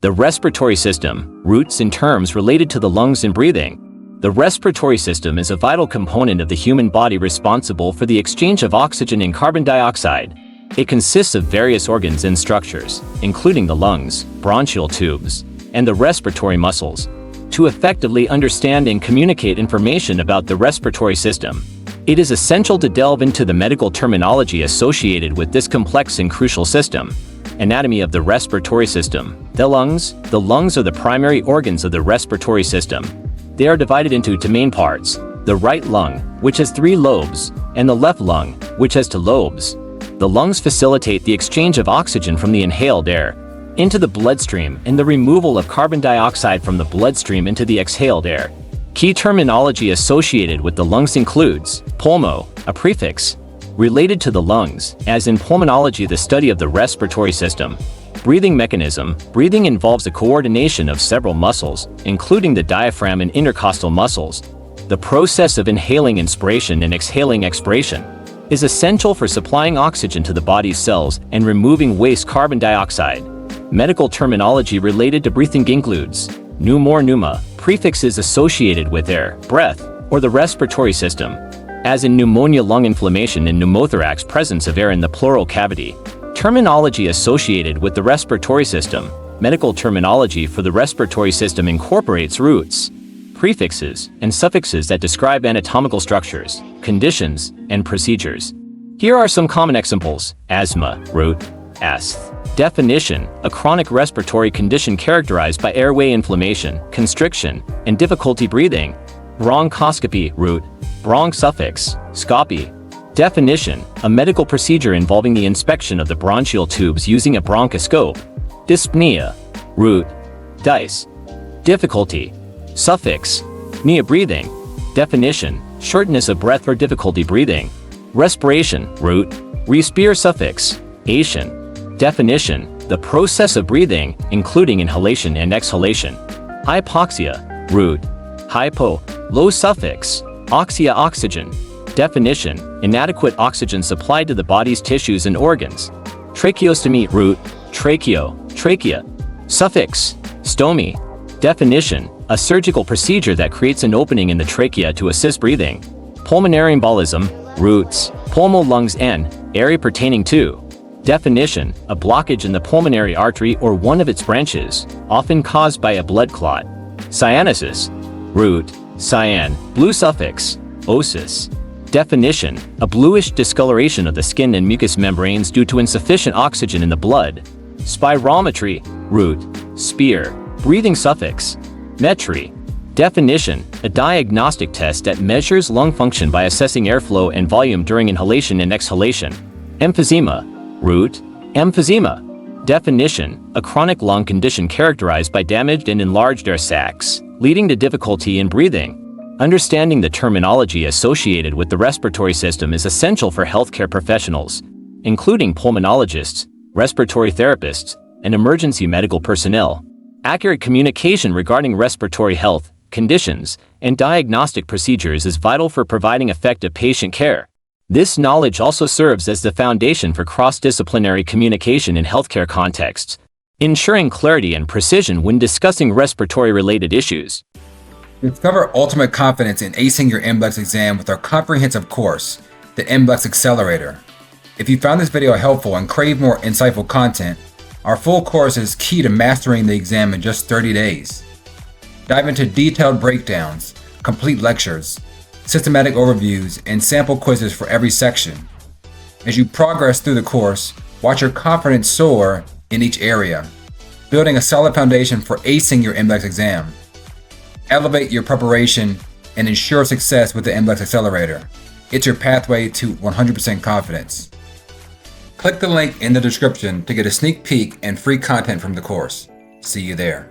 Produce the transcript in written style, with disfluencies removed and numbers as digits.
The respiratory system, roots in terms related to the lungs and breathing. The respiratory system is a vital component of the human body responsible for the exchange of oxygen and carbon dioxide. It consists of various organs and structures, including the lungs, bronchial tubes, and the respiratory muscles. To effectively understand and communicate information about the respiratory system, it is essential to delve into the medical terminology associated with this complex and crucial system. Anatomy of the respiratory system. The lungs are the primary organs of the respiratory system. They are divided into two main parts: the right lung, which has 3 lobes, and the left lung, which has 2 lobes. The lungs facilitate the exchange of oxygen from the inhaled air into the bloodstream and the removal of carbon dioxide from the bloodstream into the exhaled air. Key terminology associated with the lungs includes pulmo, a prefix related to the lungs, as in pulmonology, the study of the respiratory system. Breathing mechanism. Breathing involves a coordination of several muscles, including the diaphragm and intercostal muscles. The process of inhaling inspiration and exhaling expiration is essential for supplying oxygen to the body's cells and removing waste carbon dioxide. Medical terminology related to breathing includes pneuma, prefixes associated with air, breath, or the respiratory system, as in pneumonia, lung inflammation, and pneumothorax, presence of air in the pleural cavity. Terminology associated with the respiratory system. Medical terminology for the respiratory system incorporates roots, prefixes, and suffixes that describe anatomical structures, conditions, and procedures. Here are some common examples: asthma, root, asth. Definition: a chronic respiratory condition characterized by airway inflammation, constriction, and difficulty breathing. Bronchoscopy, root, bronch suffix, scopy. Definition: a medical procedure involving the inspection of the bronchial tubes using a bronchoscope. Dyspnea, root, dice. Difficulty, suffix, pnea, breathing. Definition: shortness of breath or difficulty breathing. Respiration, root, respire, suffix, ation. Definition: the process of breathing, including inhalation and exhalation. Hypoxia, root, hypo, low, suffix, oxia, oxygen. Definition: inadequate oxygen supplied to the body's tissues and organs. Tracheostomy, root, tracheo, trachea. Suffix, stomy. Definition: a surgical procedure that creates an opening in the trachea to assist breathing. Pulmonary embolism, roots, pulmo, lungs, and area pertaining to. Definition: a blockage in the pulmonary artery or one of its branches, often caused by a blood clot. Cyanosis, root, cyan, blue, suffix, osis. Definition: a bluish discoloration of the skin and mucous membranes due to insufficient oxygen in the blood. Spirometry, root, spear, breathing, suffix, metry. Definition: a diagnostic test that measures lung function by assessing airflow and volume during inhalation and exhalation. Emphysema, root, emphysema. Definition: a chronic lung condition characterized by damaged and enlarged air sacs, leading to difficulty in breathing. Understanding the terminology associated with the respiratory system is essential for healthcare professionals, including pulmonologists, respiratory therapists, and emergency medical personnel. Accurate communication regarding respiratory health, conditions, and diagnostic procedures is vital for providing effective patient care. This knowledge also serves as the foundation for cross-disciplinary communication in healthcare contexts, ensuring clarity and precision when discussing respiratory-related issues. Discover ultimate confidence in acing your MBLEX exam with our comprehensive course, the MBLEX Accelerator. If you found this video helpful and crave more insightful content, our full course is key to mastering the exam in just 30 days. Dive into detailed breakdowns, complete lectures, systematic overviews, and sample quizzes for every section. As you progress through the course, watch your confidence soar in each area, building a solid foundation for acing your MBLEX exam. Elevate your preparation and ensure success with the MBLEX Accelerator. It's your pathway to 100% confidence. Click the link in the description to get a sneak peek and free content from the course. See you there.